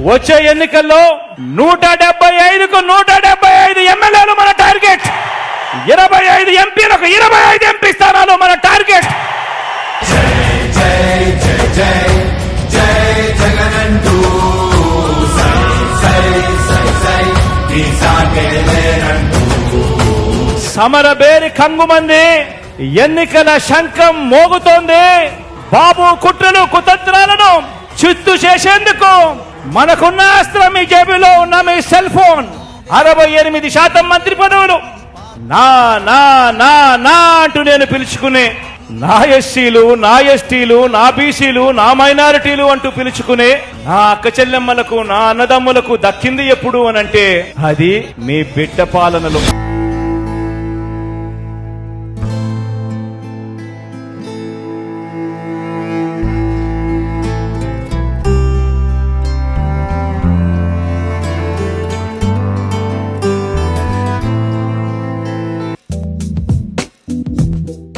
వచ్చే ఎన్నికల్లో 175కు 175 ఎమ్మెల్యేలు మన టార్గెట్, 25 ఎంపీలకు 25 ఎంపీ స్థానాలు మన టార్గెట్. సమరబేరి కంగుమంది, ఎన్నికల శంఖం మోగుతోంది. బాబు కుట్రలు కుతంత్రాలను చిత్తు చేసేందుకు మనకున్న అస్త్రం మీ జేబులో ఉన్న మీ సెల్ ఫోన్. 68% మంత్రి పదవులు నా నా నా నా అంటూ నేను పిలుచుకునే, నా ఎస్సీలు, నా ఎస్టీలు, నా బీసీలు, నా మైనారిటీలు అంటూ పిలుచుకునే నా అక్క చెల్లెమ్మలకు, నా అన్నదమ్ములకు దక్కింది ఎప్పుడు అనంటే అది మీ బిడ్డ పాలనలో.